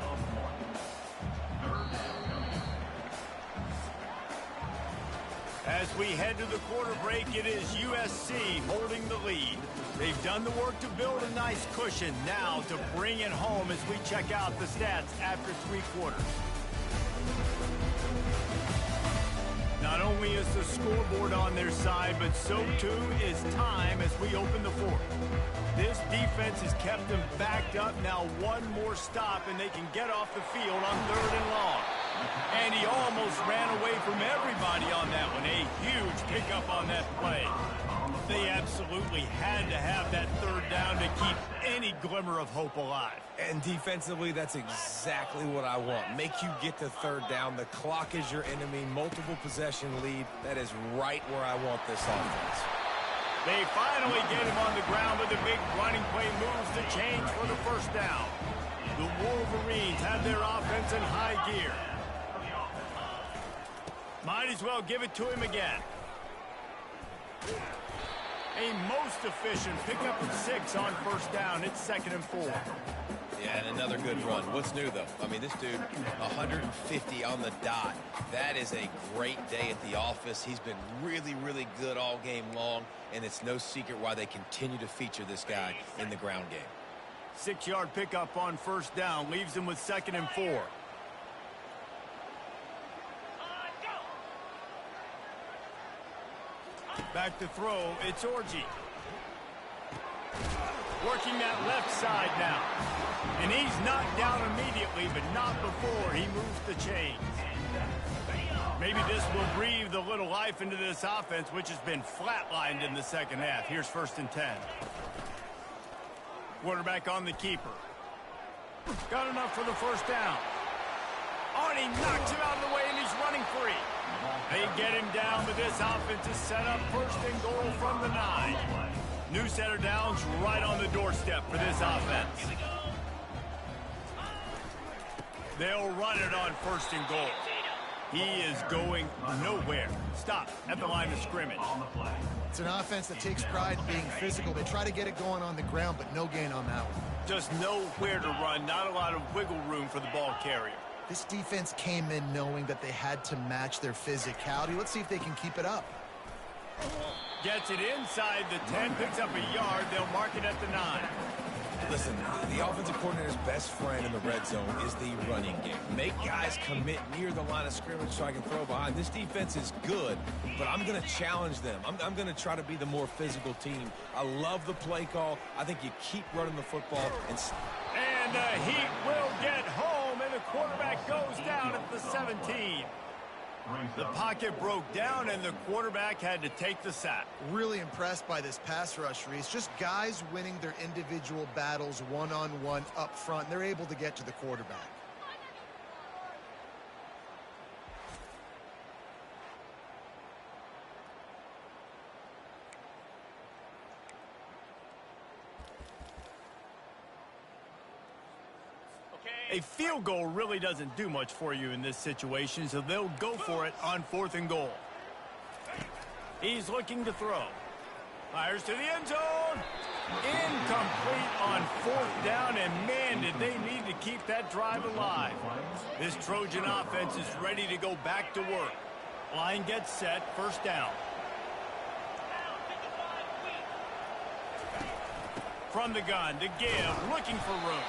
As we head to the quarter break, it is USC holding the lead. They've done the work to build a nice cushion. Now to bring it home as we check out the stats after 3 quarters. Not only is the scoreboard on their side, but so too is time as we open the fourth. This defense has kept them backed up. Now one more stop, and they can get off the field on 3rd and long. And he almost ran away from everybody on that one. A huge pickup on that play. They absolutely had to have that 3rd down to keep any glimmer of hope alive. And defensively, that's exactly what I want. Make you get to 3rd down. The clock is your enemy. Multiple possession lead. That is right where I want this offense. They finally get him on the ground, but the big running play moves the change for the 1st down. The Wolverines have their offense in high gear. Might as well give it to him again. A most efficient pickup of 6 on 1st down. It's 2nd and 4. Yeah, and another good run. What's new, though? I mean, this dude, 150 on the dot. That is a great day at the office. He's been really, really good all game long, and it's no secret why they continue to feature this guy in the ground game. 6-yard pickup on 1st down. Leaves him with 2nd and 4. Back to throw, it's Orji. Working that left side now. And he's knocked down immediately, but not before he moves the chains. Maybe this will breathe a little life into this offense, which has been flatlined in the 2nd half. Here's 1st and 10. Quarterback on the keeper. Got enough for the 1st down. Oh, and he knocks him out of the way, and he's running free. They get him down, but this offense is set up 1st and goal from the 9. New center downs right on the doorstep for this offense. They'll run it on 1st and goal. He is going nowhere. Stop at the line of scrimmage. It's an offense that takes pride in being physical. They try to get it going on the ground, but no gain on that one. Just nowhere to run. Not a lot of wiggle room for the ball carrier. This defense came in knowing that they had to match their physicality. Let's see if they can keep it up. Gets it inside the 10, picks up a yard. They'll mark it at the 9. Listen, the offensive coordinator's best friend in the red zone is the running game. Make guys commit near the line of scrimmage so I can throw behind. This defense is good, but I'm going to challenge them. I'm going to try to be the more physical team. I love the play call. I think you keep running the football. And the Heat will get home, and the quarterback goes down at the 17. The pocket broke down, and the quarterback had to take the sack. Really impressed by this pass rush, Reese. Just guys winning their individual battles one-on-one up front. They're able to get to the quarterback. A field goal really doesn't do much for you in this situation, so they'll go for it on 4th and goal. He's looking to throw. Fires to the end zone. Incomplete on 4th down, and man, did they need to keep that drive alive. This Trojan offense is ready to go back to work. Line gets set, 1st down. From the gun to give, looking for room.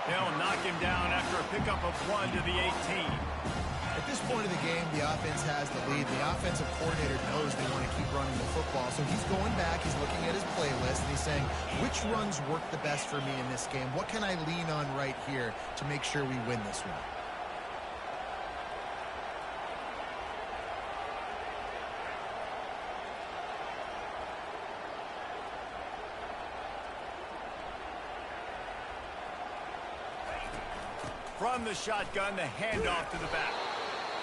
They'll knock him down after a pickup of 1 to the 18. At this point of the game, the offense has the lead. The offensive coordinator knows they want to keep running the football, so he's going back, he's looking at his playlist, and he's saying, which runs work the best for me in this game? What can I lean on right here to make sure we win this one? From the shotgun, the handoff to the back.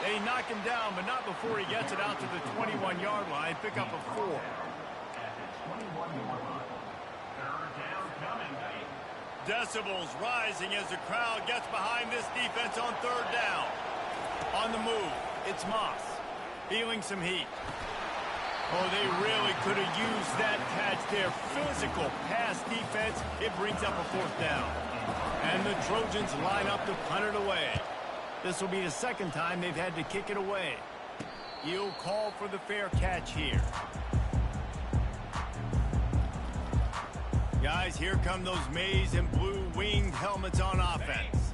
They knock him down, but not before he gets it out to the 21-yard line. Pick up a 4. At the 21-yard line. 3rd down coming. Decibels rising as the crowd gets behind this defense on 3rd down. On the move, it's Moss. Feeling some heat. Oh, they really could have used that catch there. Physical pass defense. It brings up a 4th down. And the Trojans line up to punt it away. This will be the 2nd time they've had to kick it away. He'll call for the fair catch here. Guys, here come those maize and blue winged helmets on offense.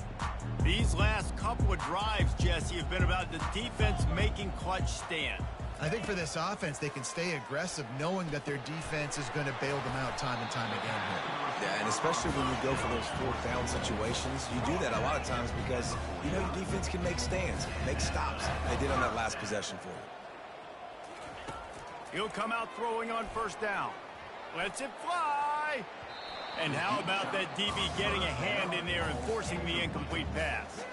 These last couple of drives, Jesse, have been about the defense making clutch stand. I think for this offense, they can stay aggressive knowing that their defense is going to bail them out time and time again here. Yeah, and especially when you go for those 4th down situations, you do that a lot of times because you know your defense can make stands, make stops. They did on that last possession for you. He'll come out throwing on 1st down. Lets it fly. And how about that DB getting a hand in there and forcing the incomplete pass?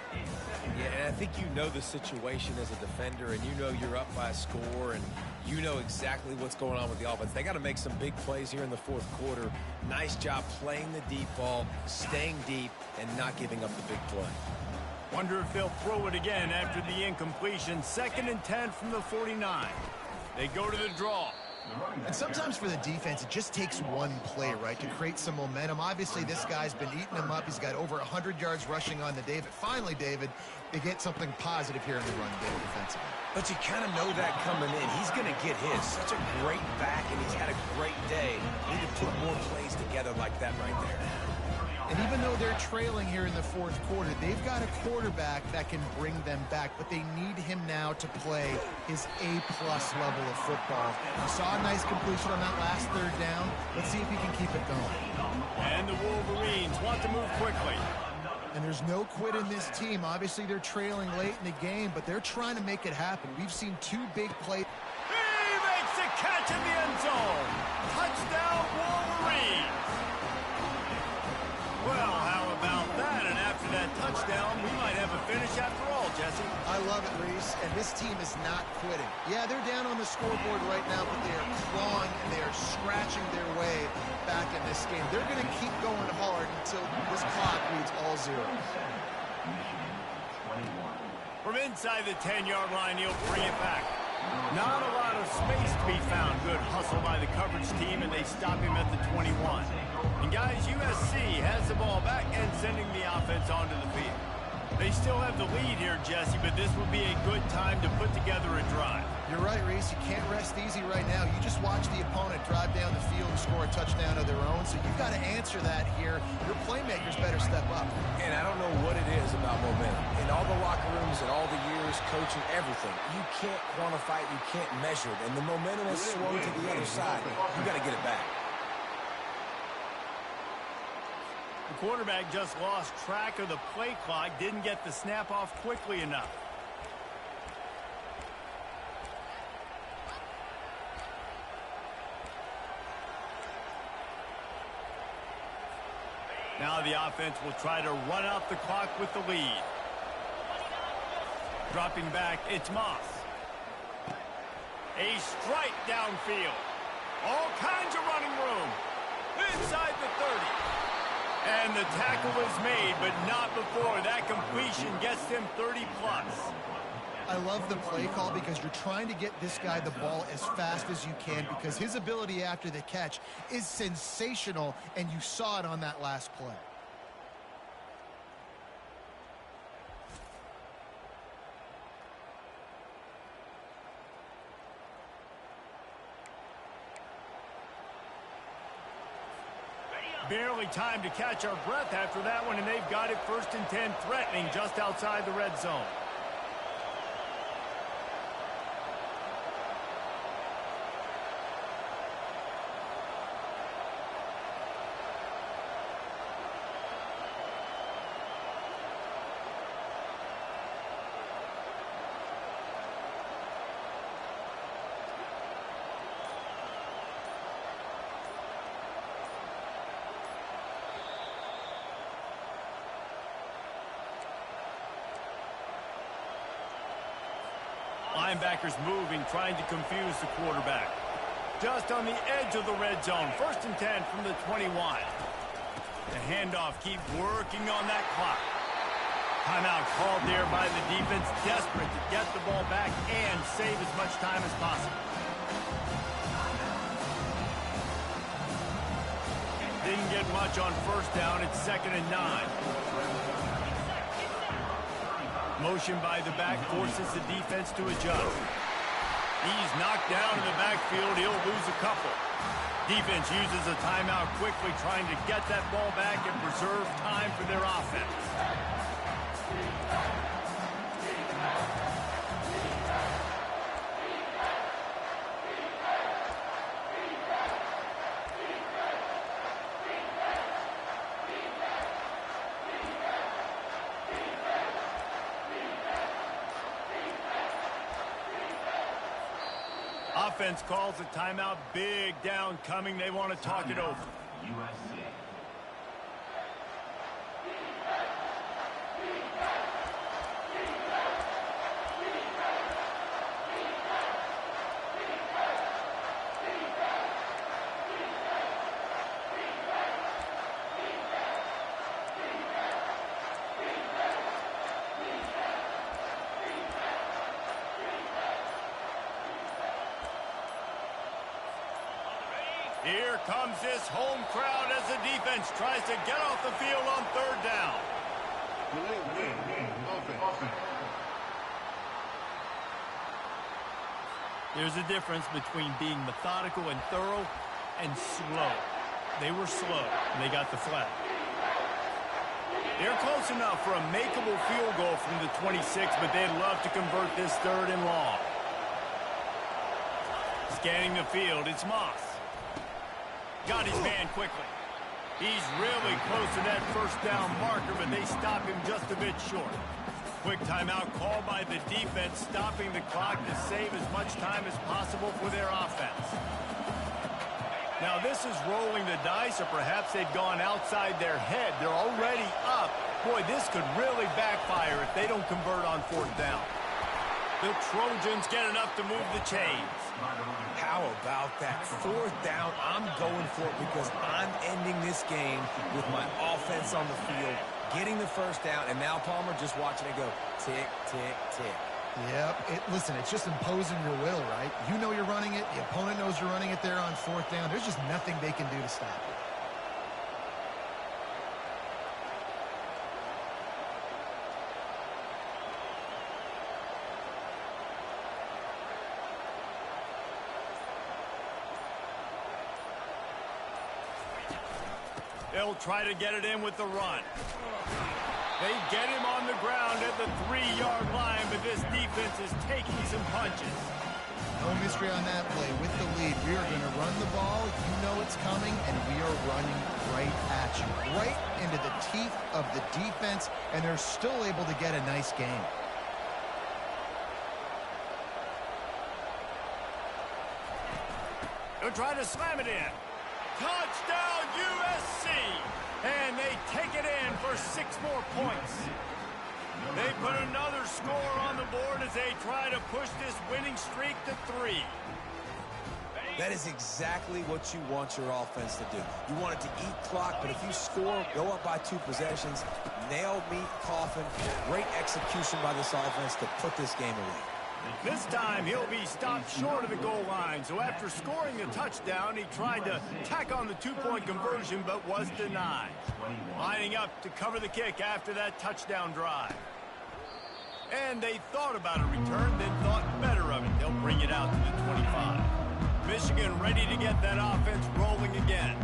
Yeah, and I think you know the situation as a defender, and you know you're up by a score, and you know exactly what's going on with the offense. They got to make some big plays here in the 4th quarter. Nice job playing the deep ball, staying deep, and not giving up the big play. Wonder if they'll throw it again after the incompletion. 2nd and 10 from the 49. They go to the draw. And sometimes for the defense, it just takes one play, right, to create some momentum. Obviously, this guy's been eating them up. He's got over 100 yards rushing on the day. But finally, David, they get something positive here in the run game defensively. But you kind of know that coming in. He's going to get his. Such a great back, and he's had a great day. Need to put more plays together like that right there. And even though they're trailing here in the 4th quarter, they've got a quarterback that can bring them back, but they need him now to play his A-plus level of football. We saw a nice completion on that last 3rd down. Let's see if he can keep it going. And the Wolverines want to move quickly. And there's no quit in this team. Obviously, they're trailing late in the game, but they're trying to make it happen. We've seen 2 big plays. He makes the catch in the end zone. Touchdown, Wolverines. Well, how about that? And after that touchdown, we might have a finish after all, Jesse. I love it, Reese. And this team is not quitting. Yeah, they're down on the scoreboard right now, but they are clawing and they are scratching their way back in this game. They're going to keep going hard until this clock reads all zeros. From inside the 10-yard line, he'll bring it back. Not a lot of space to be found. Good hustle by the coverage team, and they stop him at the 21. And guys, USC has the ball back and sending the offense onto the field. They still have the lead here, Jesse, but this would be a good time to put together a drive. You're right, Reese. You can't rest easy right now. You just watch the opponent drive down the field and score a touchdown of their own, so you've got to answer that here. Your playmakers better step up. And I don't know what it is about momentum. In all the locker rooms and all the years, coaching, everything, you can't quantify it, you can't measure it. And the momentum has swung to the other side. You got to get it back. The quarterback just lost track of the play clock, didn't get the snap off quickly enough. Now the offense will try to run out the clock with the lead. Dropping back, it's Moss. A strike downfield. All kinds of running room. Inside the 30. And the tackle is made, but not before. That completion gets him 30-plus. I love the play call because you're trying to get this guy the ball as fast as you can because his ability after the catch is sensational, and you saw it on that last play. Barely time to catch our breath after that one, and they've got it 1st and 10, threatening just outside the red zone. Linebackers moving, trying to confuse the quarterback. Just on the edge of the red zone. 1st and 10 from the 21. The handoff keeps working on that clock. Timeout called there by the defense, desperate to get the ball back and save as much time as possible. Didn't get much on first down. It's 2nd and 9. Motion by the back forces the defense to adjust. He's knocked down in the backfield. He'll lose a couple. Defense uses a timeout quickly, trying to get that ball back and preserve time for their offense. Offense calls a timeout. Big down coming. They want to talk it over. USC. Here comes this home crowd as the defense tries to get off the field on 3rd down. Delay of game. Offense. There's a difference between being methodical and thorough and slow. They were slow. They got the flag. They're close enough for a makeable field goal from the 26, but they'd love to convert this 3rd and long. Scanning the field, it's Moss. Got his man quickly. He's really close to that first down marker, but they stop him just a bit short. Quick timeout called by the defense, stopping the clock to save as much time as possible for their offense. Now this is rolling the dice, or perhaps they've gone outside their head. They're already up. Boy, this could really backfire if they don't convert on 4th down. The Trojans get enough to move the chains. How about that? 4th down, I'm going for it because I'm ending this game with my offense on the field, getting the first down, and now Palmer just watching it go tick, tick, tick. Yep. Listen, it's just imposing your will, right? You know you're running it. The opponent knows you're running it there on 4th down. There's just nothing they can do to stop it. They'll try to get it in with the run. They get him on the ground at the 3-yard line, but this defense is taking some punches. No mystery on that play. With the lead, we are going to run the ball. You know it's coming, and we are running right at you. Right into the teeth of the defense, and they're still able to get a nice game. They'll try to slam it in. Touchdown, USC! And they take it in for 6 more points. They put another score on the board as they try to push this winning streak to 3. That is exactly what you want your offense to do. You want it to eat clock, but if you score, go up by 2 possessions, nail meat coffin, great execution by this offense to put this game away. This time, he'll be stopped short of the goal line. So after scoring the touchdown, he tried to tack on the 2-point conversion, but was denied. Lining up to cover the kick after that touchdown drive. And they thought about a return, then thought better of it. They'll bring it out to the 25. Michigan ready to get that offense rolling again.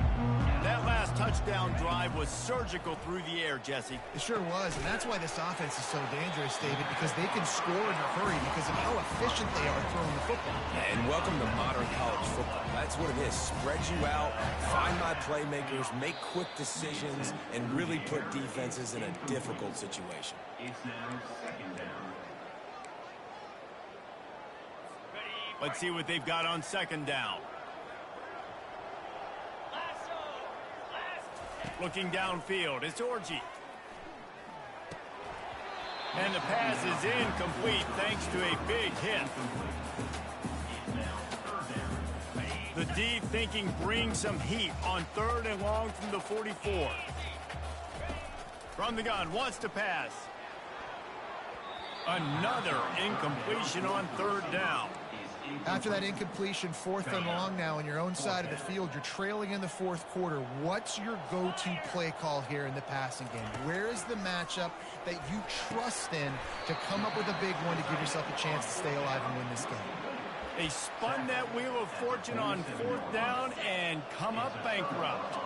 That last touchdown drive was surgical through the air, Jesse. It sure was, and that's why this offense is so dangerous, David, because they can score in a hurry because of how efficient they are throwing the football. And welcome to modern college football. That's what it is. Spread you out, find my playmakers, make quick decisions, and really put defenses in a difficult situation. It's now 2nd down. Let's see what they've got on 2nd down. Looking downfield, it's Orji. And the pass is incomplete thanks to a big hit. The D thinking bring some heat on 3rd and long from the 44. From the gun, wants to pass. Another incompletion on 3rd down. After that incompletion, 4th and long now on your own side of the field, you're trailing in the 4th quarter. What's your go-to play call here in the passing game? Where is the matchup that you trust in to come up with a big one to give yourself a chance to stay alive and win this game? They spun that wheel of fortune on 4th down and come up bankrupt.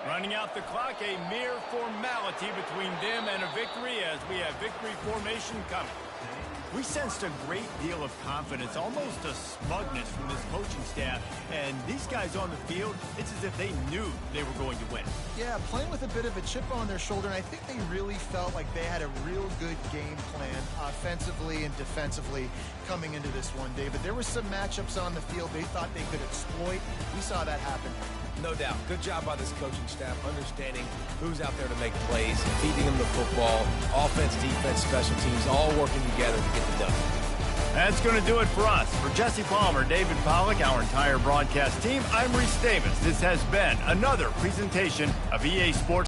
Running out the clock, a mere formality between them and a victory as we have victory formation coming. We sensed a great deal of confidence, almost a smugness from this coaching staff. And these guys on the field, it's as if they knew they were going to win. Yeah, playing with a bit of a chip on their shoulder, and I think they really felt like they had a real good game plan offensively and defensively coming into this one, David. There were some matchups on the field they thought they could exploit. We saw that happen. No doubt. Good job by this coaching staff, understanding who's out there to make plays, feeding them the football, offense, defense, special teams, all working together to get the done. That's going to do it for us. For Jesse Palmer, David Pollack, our entire broadcast team, I'm Reese Davis. This has been another presentation of EA Sports.